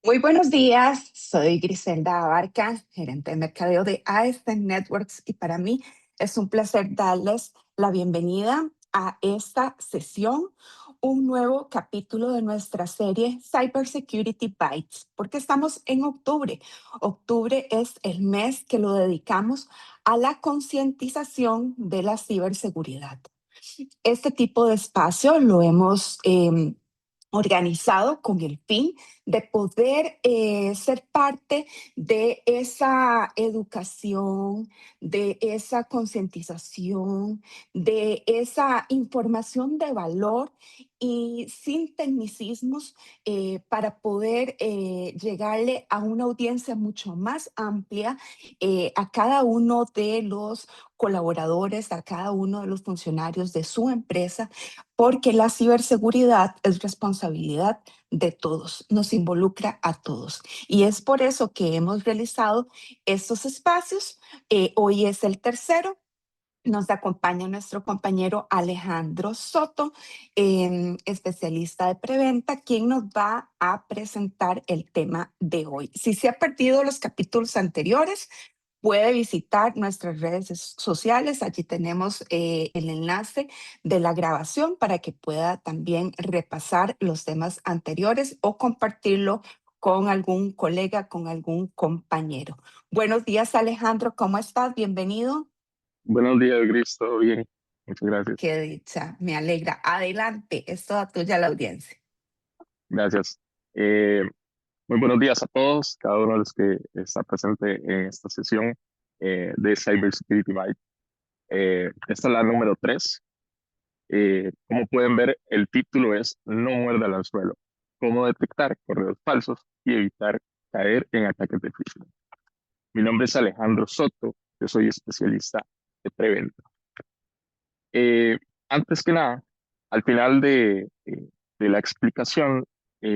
Muy buenos días, soy Griselda Abarca, gerente de mercadeo de ASN Networks y para mí es un placer darles la bienvenida a esta sesión, un nuevo capítulo de nuestra serie Cybersecurity Bytes, porque estamos en octubre. Octubre es el mes que lo dedicamos a la concientización de la ciberseguridad. Este tipo de espacio lo hemos organizado con el fin de poder ser parte de esa educación, de esa concientización, de esa información de valor y sin tecnicismos para poder llegarle a una audiencia mucho más amplia a cada uno de los colaboradores, a cada uno de los funcionarios de su empresa, porque la ciberseguridad es responsabilidad de todos, nos involucra a todos. Y es por eso que hemos realizado estos espacios. Hoy es el tercero. Nos acompaña nuestro compañero Alejandro Soto, especialista de preventa, quien nos va a presentar el tema de hoy. Si se ha perdido los capítulos anteriores, puede visitar nuestras redes sociales. Allí tenemos el enlace de la grabación para que pueda también repasar los temas anteriores o compartirlo con algún colega, con algún compañero. Buenos días, Alejandro. ¿Cómo estás? Bienvenido. Buenos días, Gris, todo bien. Muchas gracias. Qué dicha, me alegra. Adelante, es toda tuya la audiencia. Gracias. Eh, Muy buenos días a todos, cada uno de los que está presente en esta sesión de Cybersecurity Byte. Esta es la número 3. Como pueden ver, el título es No muerda el anzuelo. Cómo detectar correos falsos y evitar caer en ataques de phishing. Mi nombre es Alejandro Soto, yo soy especialista de preventa. Eh, Antes que nada, al final de la explicación,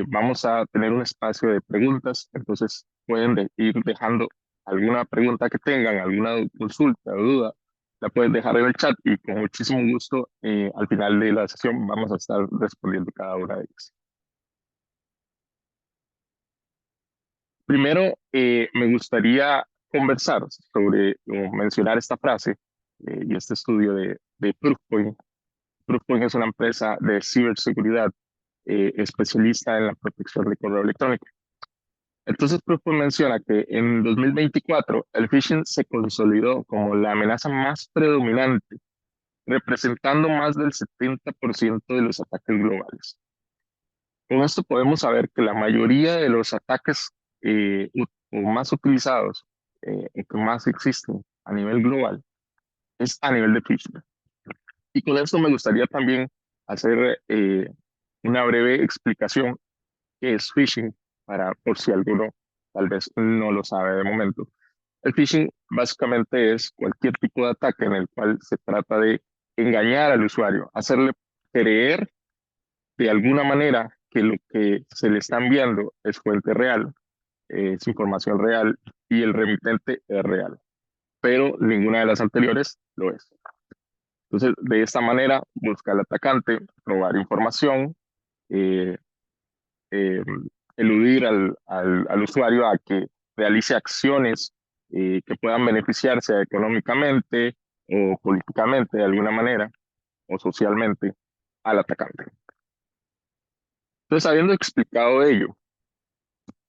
vamos a tener un espacio de preguntas, entonces pueden ir dejando alguna pregunta que tengan, alguna consulta o duda, la pueden dejar en el chat y con muchísimo gusto al final de la sesión vamos a estar respondiendo cada una de ellas. Primero, me gustaría conversar sobre, o mencionar esta frase y este estudio de Proofpoint. Proofpoint es una empresa de ciberseguridad especialista en la protección de correo electrónico. Entonces, Proofpoint menciona que en 2024 el phishing se consolidó como la amenaza más predominante, representando más del 70% de los ataques globales. Con esto podemos saber que la mayoría de los ataques o más utilizados, o que más existen a nivel global, es a nivel de phishing. Y con esto me gustaría también hacer una breve explicación qué es phishing, por si alguno tal vez no lo sabe de momento. El phishing básicamente es cualquier tipo de ataque en el cual se trata de engañar al usuario, hacerle creer de alguna manera que lo que se le está enviando es fuente real, es información real y el remitente es real, pero ninguna de las anteriores lo es. Entonces, de esta manera, busca el atacante, robar información, eh, eh, eludir al usuario a que realice acciones que puedan beneficiarse económicamente o políticamente de alguna manera o socialmente al atacante. Entonces, habiendo explicado ello,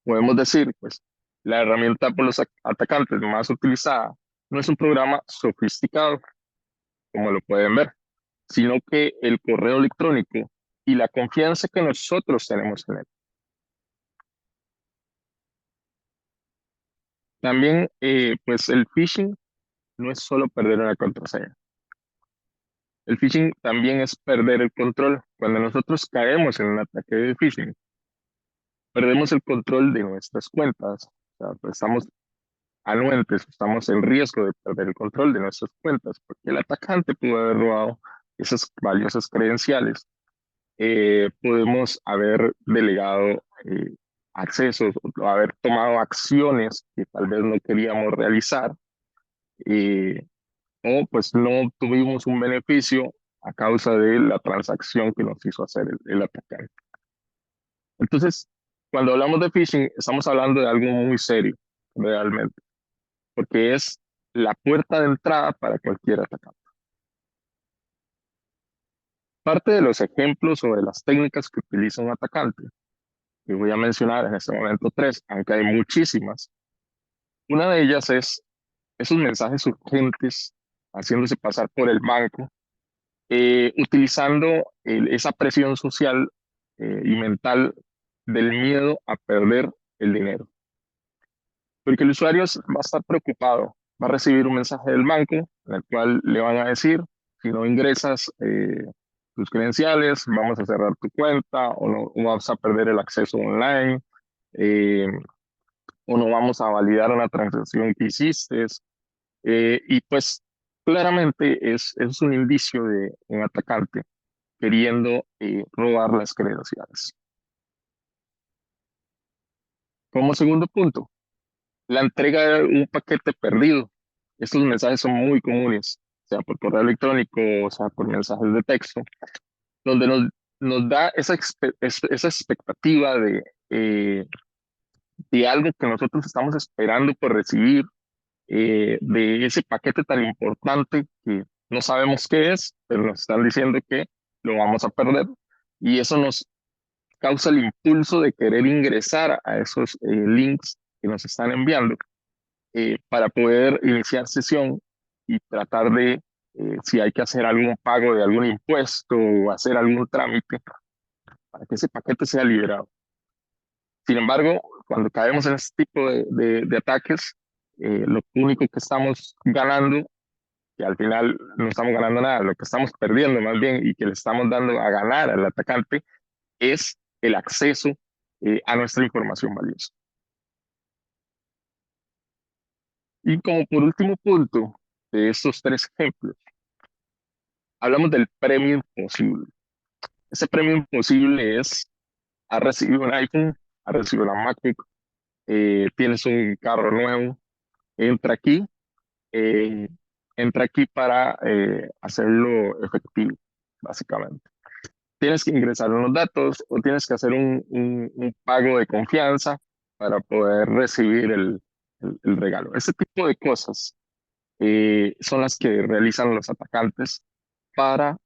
podemos decir, pues, la herramienta por los atacantes más utilizada no es un programa sofisticado, como lo pueden ver, sino que el correo electrónico y la confianza que nosotros tenemos en él. También, pues el phishing no es solo perder una contraseña. El phishing también es perder el control. Cuando nosotros caemos en un ataque de phishing, perdemos el control de nuestras cuentas. O sea, pues estamos anuentes, estamos en riesgo de perder el control de nuestras cuentas, porque el atacante pudo haber robado esas valiosas credenciales. Podemos haber delegado accesos o haber tomado acciones que tal vez no queríamos realizar. eh, o pues no tuvimos un beneficio a causa de la transacción que nos hizo hacer el atacante. Entonces, Cuando hablamos de phishing, estamos hablando de algo muy serio, realmente, porque es la puerta de entrada para cualquier atacante. Parte de los ejemplos o de las técnicas que utiliza un atacante, que voy a mencionar en este momento tres, aunque hay muchísimas. Una de ellas es esos mensajes urgentes haciéndose pasar por el banco, utilizando esa presión social y mental del miedo a perder el dinero. Porque el usuario va a estar preocupado, va a recibir un mensaje del banco en el cual le van a decir, si no ingresas tus credenciales, vamos a cerrar tu cuenta o, no, o vas a perder el acceso online, eh, o no vamos a validar una transacción que hiciste. Y pues claramente es un indicio de un atacante queriendo robar las credenciales. Como segundo punto, la entrega de un paquete perdido. Estos mensajes son muy comunes, sea por correo electrónico, o sea por mensajes de texto, donde nos da esa expectativa de algo que nosotros estamos esperando por recibir, de ese paquete tan importante que no sabemos qué es, pero nos están diciendo que lo vamos a perder. Y eso nos causa el impulso de querer ingresar a esos links que nos están enviando para poder iniciar sesión y tratar de, si hay que hacer algún pago de algún impuesto o hacer algún trámite para que ese paquete sea liberado. Sin embargo, cuando caemos en este tipo de ataques, lo único que estamos ganando, que al final no estamos ganando nada, lo que estamos perdiendo más bien y que le estamos dando a ganar al atacante es el acceso a nuestra información valiosa. Y como por último punto de estos tres ejemplos, hablamos del premio imposible. Ese premio imposible es, has recibido un iPhone, has recibido una MacBook, tienes un carro nuevo, entra aquí, eh, entra aquí para hacerlo efectivo, básicamente. Tienes que ingresar unos datos o tienes que hacer un pago de confianza para poder recibir el regalo. Ese tipo de cosas son las que realizan los atacantes para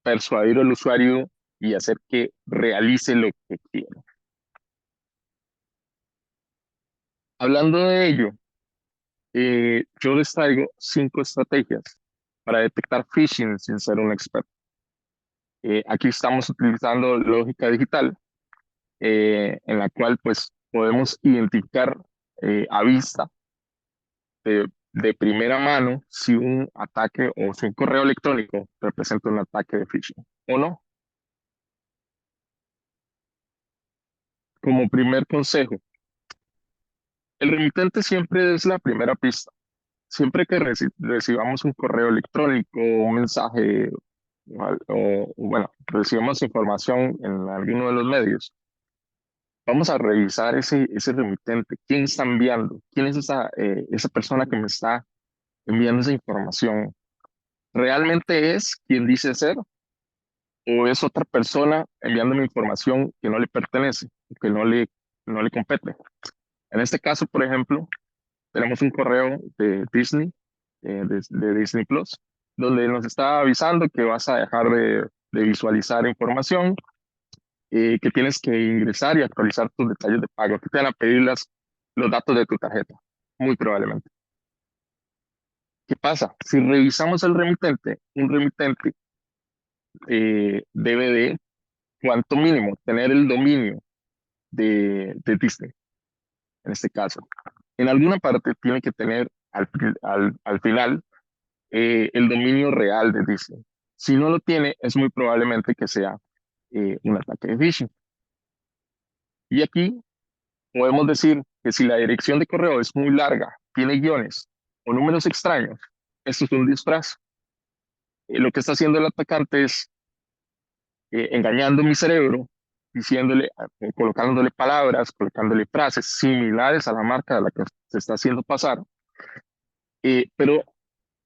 persuadir al usuario y hacer que realice lo que quiere. Hablando de ello, yo les traigo 5 estrategias para detectar phishing sin ser un experto. Aquí estamos utilizando lógica digital, en la cual pues podemos identificar a vista de primera mano si un ataque o si un correo electrónico representa un ataque de phishing o no. Como primer consejo, el remitente siempre es la primera pista. Siempre que recibamos un correo electrónico, un mensaje bueno, recibamos información en alguno de los medios, vamos a revisar ese remitente, quién está enviando, quién es esa persona que me está enviando esa información. ¿Realmente es quien dice ser o es otra persona enviándome información que no le pertenece, que no le compete? En este caso, por ejemplo, tenemos un correo de Disney, de Disney Plus, donde nos está avisando que vas a dejar de visualizar información, que tienes que ingresar y actualizar tus detalles de pago, que te van a pedir los datos de tu tarjeta, muy probablemente. ¿Qué pasa? Si revisamos el remitente, un remitente debe de, cuanto mínimo, tener el dominio de Disney, en este caso. En alguna parte tiene que tener al final el dominio real de Disney. Si no lo tiene, es muy probablemente que sea un ataque de phishing. Y aquí podemos decir que si la dirección de correo es muy larga, tiene guiones o números extraños, esto es un disfraz. Lo que está haciendo el atacante es engañando mi cerebro, diciéndole, colocándole palabras, colocándole frases similares a la marca de la que se está haciendo pasar, pero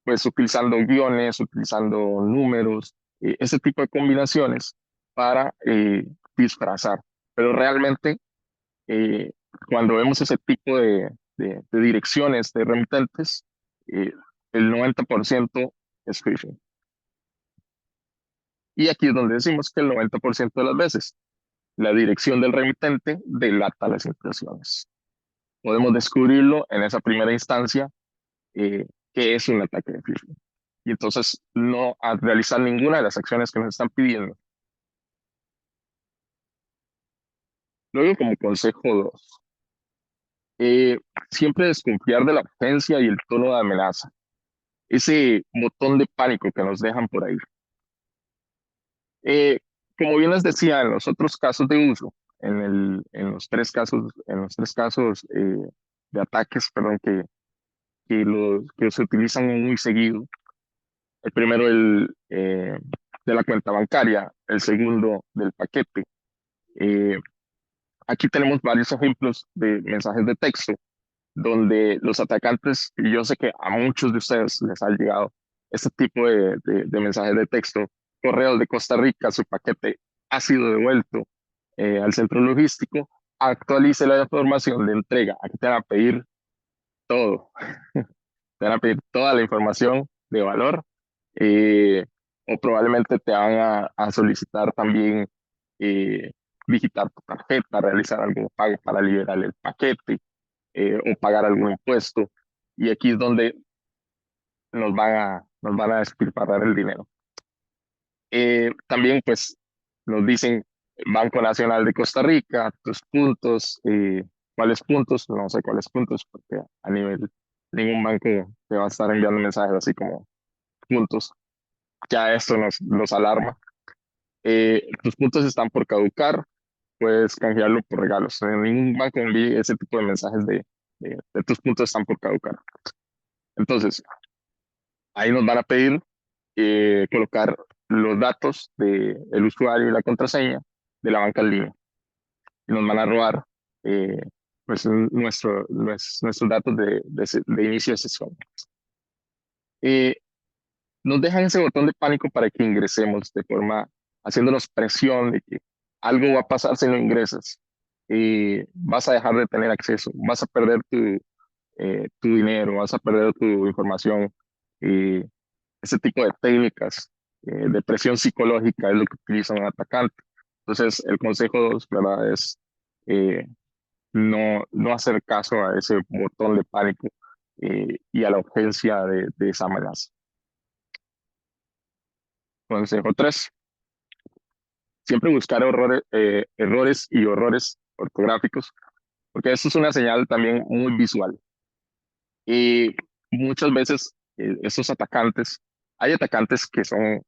pues utilizando guiones, utilizando números, ese tipo de combinaciones para disfrazar. Pero realmente eh, cuando vemos ese tipo de direcciones de remitentes, eh, el 90% es phishing. Y aquí es donde decimos que el 90% de las veces la dirección del remitente delata las intenciones. Podemos descubrirlo en esa primera instancia, que es un ataque de phishing. Y entonces no a realizar ninguna de las acciones que nos están pidiendo. Luego, como consejo 2, siempre desconfiar de la urgencia y el tono de amenaza. Ese botón de pánico que nos dejan por ahí. Eh, Como bien les decía, en los otros casos de uso, en los tres casos de ataques, perdón, que se utilizan muy seguido. El primero, de la cuenta bancaria, el segundo, del paquete. Eh, Aquí tenemos varios ejemplos de mensajes de texto donde los atacantes, y yo sé que a muchos de ustedes les ha llegado este tipo de mensajes de texto: Correos de Costa Rica, su paquete ha sido devuelto al centro logístico, actualice la información de entrega. Aquí te van a pedir todo, te van a pedir toda la información de valor, eh, o probablemente te van a solicitar también eh, digitar tu tarjeta, realizar algún pago para liberar el paquete, o pagar algún impuesto. Y aquí es donde nos van a despilfarrar el dinero. También pues nos dicen Banco Nacional de Costa Rica, tus puntos, ¿cuáles puntos? No sé cuáles puntos, porque a nivel ningún banco te va a estar enviando mensajes así como puntos. Ya esto nos alarma. Tus puntos están por caducar, puedes canjearlo por regalos. En ningún banco envíe ese tipo de mensajes de tus puntos están por caducar. Entonces, ahí nos van a pedir colocar los datos del usuario y la contraseña de la banca en línea. Y nos van a robar eh, pues, nuestros datos de inicio de sesión. Eh, Nos dejan ese botón de pánico para que ingresemos de forma, haciéndonos presión de que algo va a pasar si no ingresas. Vas a dejar de tener acceso, vas a perder tu dinero, vas a perder tu información. Eh, Ese tipo de técnicas de presión psicológica es lo que utiliza un atacante. Entonces, el consejo 2, ¿verdad? Es eh, no hacer caso a ese botón de pánico y a la urgencia de esa amenaza. Consejo 3, siempre buscar errores y horrores ortográficos, porque eso es una señal también muy visual. Y muchas veces estos atacantes, hay atacantes que son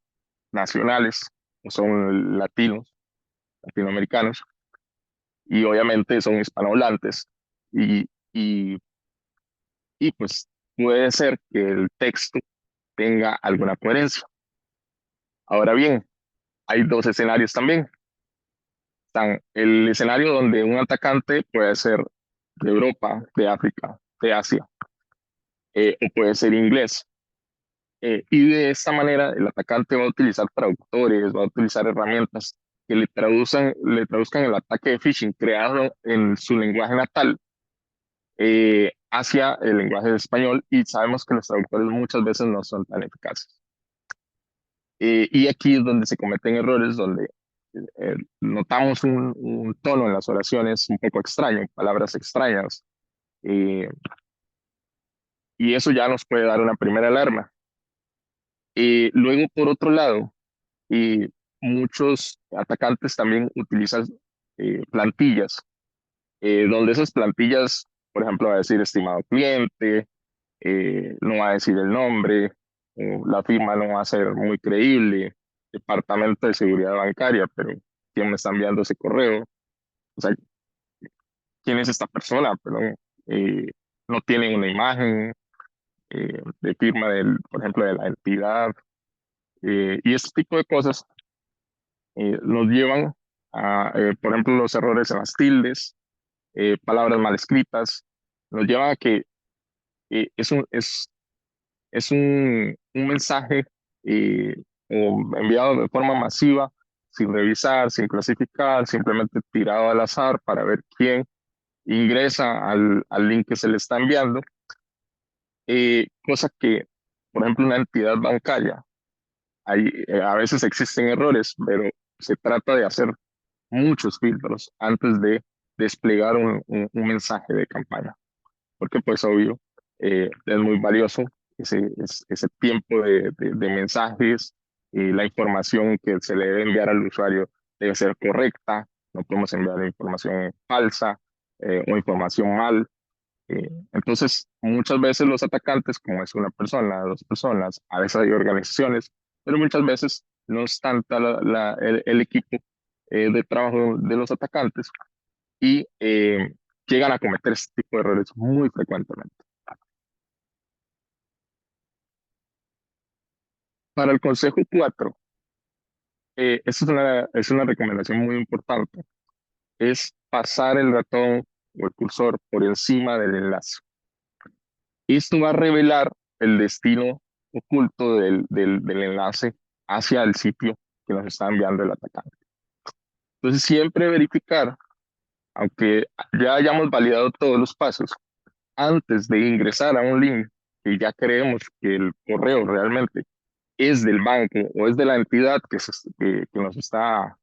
nacionales o son latinoamericanos, y obviamente son hispanohablantes. Y, y, y pues puede ser que el texto tenga alguna coherencia. Ahora bien, hay dos escenarios también. Están el escenario donde un atacante puede ser de Europa, de África, de Asia, o puede ser inglés. Y de esta manera el atacante va a utilizar traductores, va a utilizar herramientas que le traduzcan el ataque de phishing creado en su lenguaje natal hacia el lenguaje de español, y sabemos que los traductores muchas veces no son tan eficaces. Y aquí es donde se cometen errores, donde notamos un tono en las oraciones un poco extraño, palabras extrañas, eh, y eso ya nos puede dar una primera alarma. Luego, por otro lado, y muchos atacantes también utilizan plantillas, donde esas plantillas, por ejemplo, va a decir estimado cliente, no va a decir el nombre, la firma no va a ser muy creíble, Departamento de Seguridad Bancaria, pero ¿quién me está enviando ese correo? O sea, ¿quién es esta persona? Perdón. No tienen una imagen de firma, por ejemplo, de la entidad, y este tipo de cosas nos llevan a, por ejemplo, los errores en las tildes, palabras mal escritas, nos llevan a que es un mensaje eh, enviado de forma masiva, sin revisar, sin clasificar, simplemente tirado al azar para ver quién. ingresa al link que se le está enviando, cosa que, por ejemplo, una entidad bancaria, a veces existen errores, pero se trata de hacer muchos filtros antes de desplegar un mensaje de campaña, porque pues obvio, es muy valioso ese tiempo de mensajes, la información que se le debe enviar al usuario debe ser correcta, no podemos enviar información falsa o información mal. Entonces, muchas veces los atacantes, como es una persona, dos personas, a veces hay organizaciones, pero muchas veces no es tanta el equipo de trabajo de los atacantes y llegan a cometer este tipo de errores muy frecuentemente. Para el consejo 4, esta es una recomendación muy importante, es pasar el ratón o el cursor por encima del enlace. Esto va a revelar el destino oculto del enlace hacia el sitio que nos está enviando el atacante. Entonces, siempre verificar, aunque ya hayamos validado todos los pasos, antes de ingresar a un link que ya creemos que el correo realmente es del banco o es de la entidad que nos está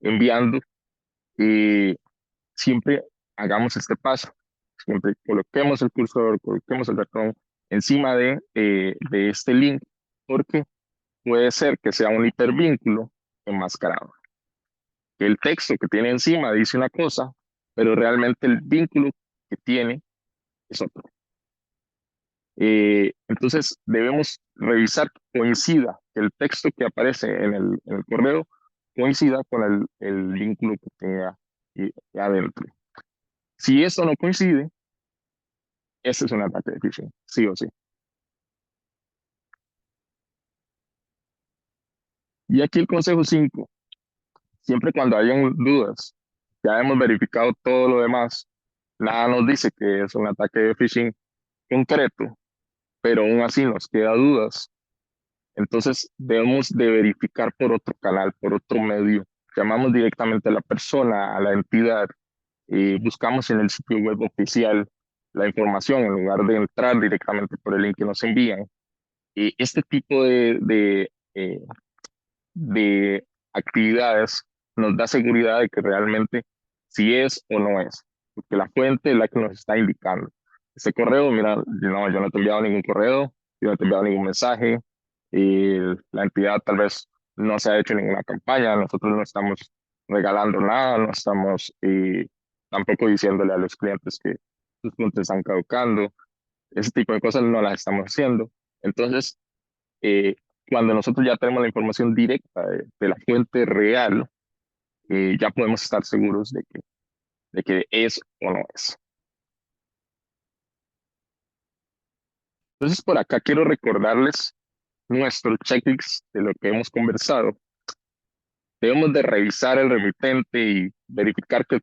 enviando, eh, siempre hagamos este paso. Siempre coloquemos el cursor, coloquemos el ratón encima de este link, porque puede ser que sea un hipervínculo enmascarado. Que el texto que tiene encima dice una cosa, pero realmente el vínculo que tiene es otro. Entonces debemos revisar que coincida, que el texto que aparece en el correo coincida con el vínculo que tenga adentro. Si esto no coincide, ese es un ataque de phishing, sí o sí. Y aquí el consejo 5, siempre cuando hayan dudas, ya hemos verificado todo lo demás, nada nos dice que es un ataque de phishing concreto, pero aún así nos queda dudas. Entonces debemos de verificar por otro canal, por otro medio. Llamamos directamente a la persona, a la entidad, buscamos en el sitio web oficial la información en lugar de entrar directamente por el link que nos envían. Este tipo de actividades nos da seguridad de que realmente si es o no es, porque la fuente es la que nos está indicando. Ese correo, mira, no, yo no te he enviado ningún correo, yo no te he enviado ningún mensaje, y la entidad tal vez no se ha hecho ninguna campaña, nosotros no estamos regalando nada, no estamos tampoco diciéndole a los clientes que sus puntos están caducando, ese tipo de cosas no las estamos haciendo. Entonces, eh, cuando nosotros ya tenemos la información directa de la fuente real, ya podemos estar seguros de que es o no es. Entonces, por acá quiero recordarles nuestro checklist de lo que hemos conversado. Debemos de revisar el remitente y verificar que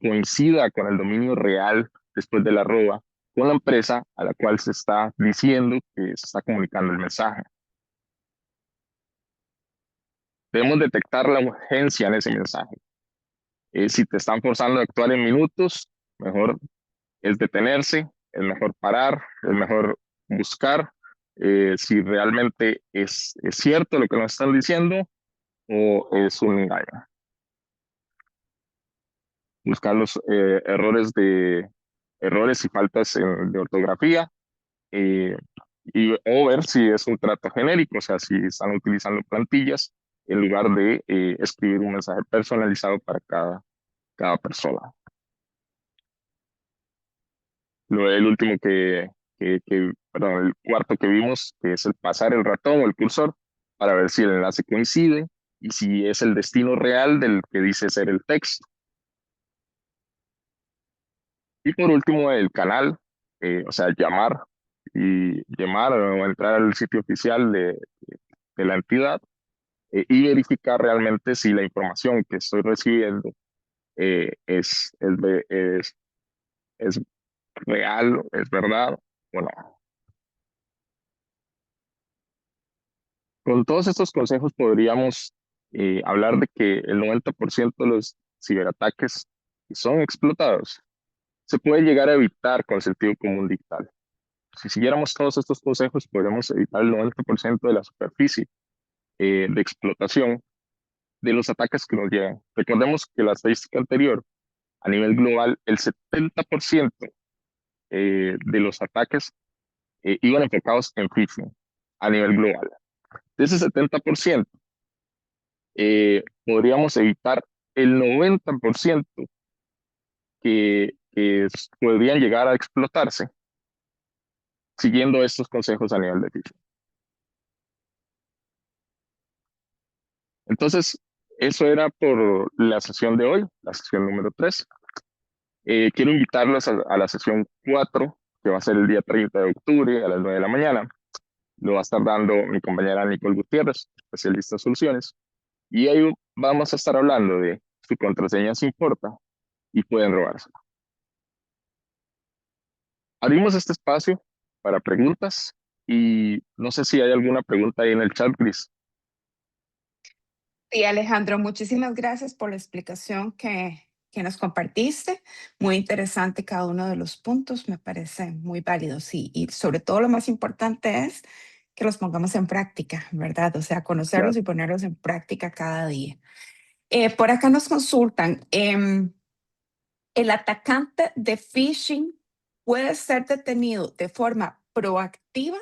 coincida con el dominio real después de la arroba con la empresa a la cual se está diciendo que se está comunicando el mensaje. Debemos detectar la urgencia en ese mensaje. Si te están forzando a actuar en minutos, mejor es detenerse, es mejor parar, es mejor buscar si realmente es cierto lo que nos están diciendo o es un engaño. Buscar los errores y faltas de ortografía o ver si es un trato genérico, o sea, si están utilizando plantillas en lugar de escribir un mensaje personalizado para cada persona. El último perdón, el cuarto que vimos, que es el pasar el ratón o el cursor para ver si el enlace coincide y si es el destino real del que dice ser el texto. Y por último, el canal, o sea, llamar o entrar al sitio oficial de la entidad y verificar realmente si la información que estoy recibiendo es real, es verdad o no. Con todos estos consejos podríamos hablar de que el 90% de los ciberataques son explotados. se puede llegar a evitar con sentido común digital. Si siguiéramos todos estos consejos, podríamos evitar el 90% de la superficie de explotación de los ataques que nos llegan. Recordemos que la estadística anterior, a nivel global, el 70% de los ataques iban enfocados en phishing a nivel global. De ese 70%, podríamos evitar el 90% que podrían llegar a explotarse siguiendo estos consejos a nivel de phishing. Entonces, eso era por la sesión de hoy, la sesión número 3. Quiero invitarlos a la sesión 4, que va a ser el día 30 de octubre a las 9 de la mañana. Lo va a estar dando mi compañera Nicole Gutiérrez, especialista en soluciones. Y ahí vamos a estar hablando de su contraseña se importa y pueden robarse. Abrimos este espacio para preguntas y no sé si hay alguna pregunta ahí en el chat, Gris. Sí, Alejandro, muchísimas gracias por la explicación que nos compartiste. Muy interesante cada uno de los puntos, me parece muy válido, sí. Y sobre todo lo más importante es que los pongamos en práctica, ¿verdad? O sea, Claro, conocerlos y ponerlos en práctica cada día. Por acá nos consultan, ¿el atacante de phishing puede ser detenido de forma proactiva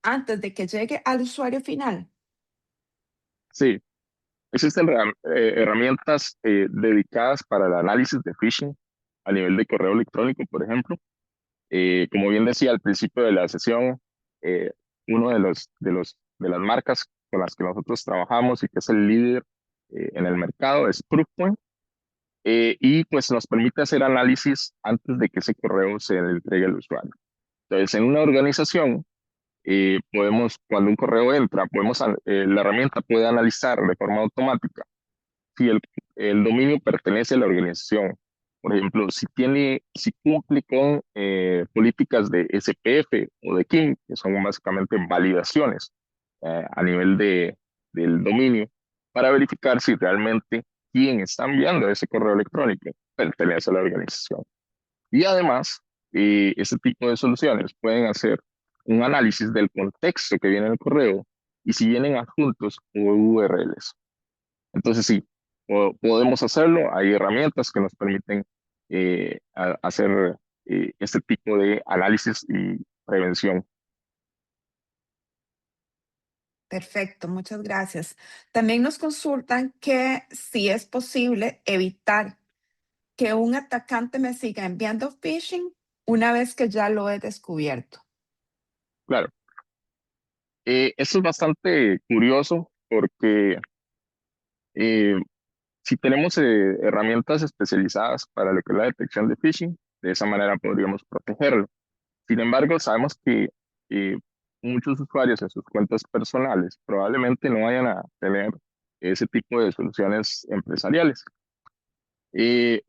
antes de que llegue al usuario final? sí. Existen herramientas dedicadas para el análisis de phishing a nivel de correo electrónico, por ejemplo. Como bien decía al principio de la sesión, eh, uno de las marcas con las que nosotros trabajamos y que es el líder en el mercado es Proofpoint, y pues nos permite hacer análisis antes de que ese correo se le entregue al usuario. Entonces, en una organización, cuando un correo entra, la herramienta puede analizar de forma automática si el dominio pertenece a la organización. Por ejemplo, si cumple con políticas de SPF o de KIM, que son básicamente validaciones a nivel del dominio, para verificar si realmente quien está enviando ese correo electrónico pertenece a la organización. Y además, ese tipo de soluciones pueden hacer un análisis del contexto que viene en el correo y si vienen adjuntos o URLs. Entonces sí, podemos hacerlo. Hay herramientas que nos permiten hacer este tipo de análisis y prevención. Perfecto, muchas gracias. También nos consultan que si es posible evitar que un atacante me siga enviando phishing una vez que ya lo he descubierto. Claro, esto es bastante curioso porque eh, si tenemos herramientas especializadas para lo que es la detección de phishing, de esa manera podríamos protegerlo. Sin embargo, sabemos que eh, muchos usuarios en sus cuentas personales probablemente no vayan a tener ese tipo de soluciones empresariales.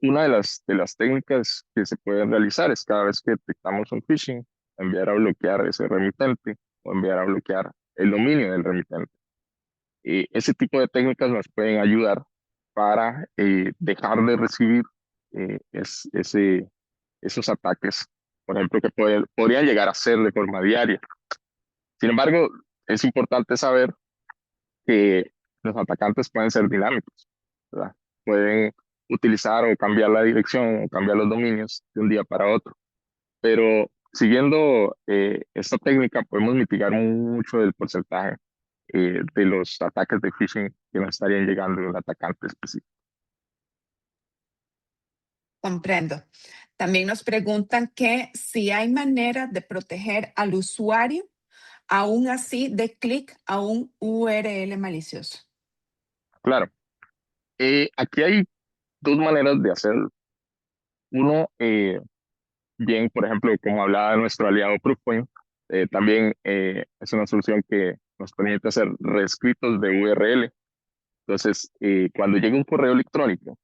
Una de las técnicas que se pueden realizar es cada vez que detectamos un phishing, enviar a bloquear ese remitente o enviar a bloquear el dominio del remitente. Ese tipo de técnicas nos pueden ayudar para dejar de recibir esos ataques, por ejemplo, que podrían llegar a ser de forma diaria. Sin embargo, es importante saber que los atacantes pueden ser dinámicos, ¿verdad? Pueden utilizar o cambiar la dirección o cambiar los dominios de un día para otro. Pero siguiendo esta técnica podemos mitigar mucho del porcentaje de los ataques de phishing que nos estarían llegando de un atacante específico. Comprendo. También nos preguntan que si hay manera de proteger al usuario aún así de clic a un URL malicioso. Claro, aquí hay dos maneras de hacerlo. Uno, bien, por ejemplo, como hablaba nuestro aliado Proofpoint, también es una solución que nos permite hacer reescritos de URL. Entonces, cuando llega un correo electrónico,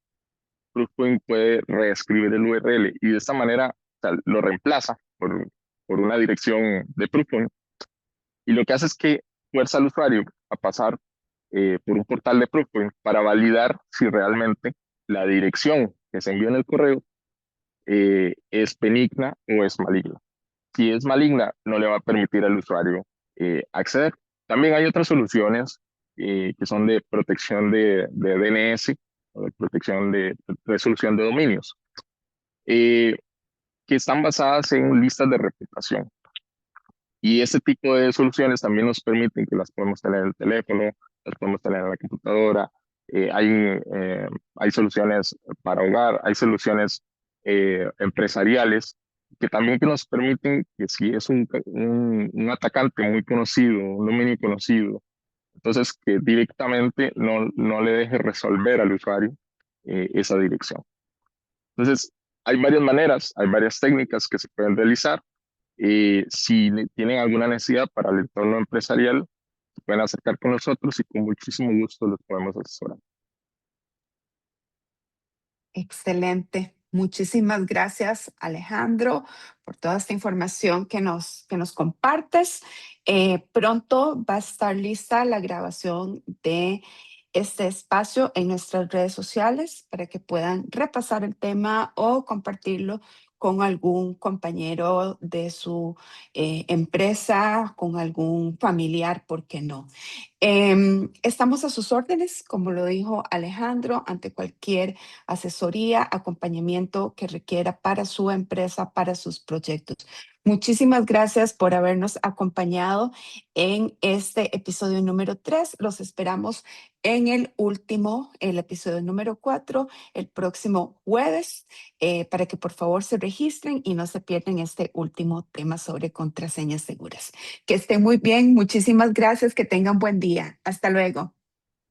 Proofpoint puede reescribir el URL y de esta manera, o sea, lo reemplaza por una dirección de Proofpoint y lo que hace es que fuerza al usuario a pasar por un portal de Proofpoint para validar si realmente la dirección que se envió en el correo es benigna o es maligna. Si es maligna, no le va a permitir al usuario acceder. También hay otras soluciones que son de protección de DNS, o de protección de resolución de dominios, eh, que están basadas en listas de reputación. Y ese tipo de soluciones también nos permiten que las podemos tener en el teléfono, las podemos tener en la computadora. Hay soluciones para hogar, hay soluciones empresariales que también que nos permiten que si es un atacante muy conocido, un dominio conocido, entonces que directamente no le deje resolver al usuario esa dirección. Entonces, hay varias maneras, hay varias técnicas que se pueden realizar. Si tienen alguna necesidad para el entorno empresarial, se pueden acercar con nosotros y con muchísimo gusto los podemos asesorar. Excelente. Muchísimas gracias, Alejandro, por toda esta información que nos compartes. Pronto va a estar lista la grabación de este espacio en nuestras redes sociales para que puedan repasar el tema o compartirlo con algún compañero de su empresa, con algún familiar, ¿por qué no? Estamos a sus órdenes, como lo dijo Alejandro, ante cualquier asesoría, acompañamiento que requiera para su empresa, para sus proyectos. Muchísimas gracias por habernos acompañado en este episodio número 3. Los esperamos en el episodio número 4, el próximo jueves, para que por favor se registren y no se pierdan este último tema sobre contraseñas seguras. Que estén muy bien. Muchísimas gracias. Que tengan buen día. Hasta luego.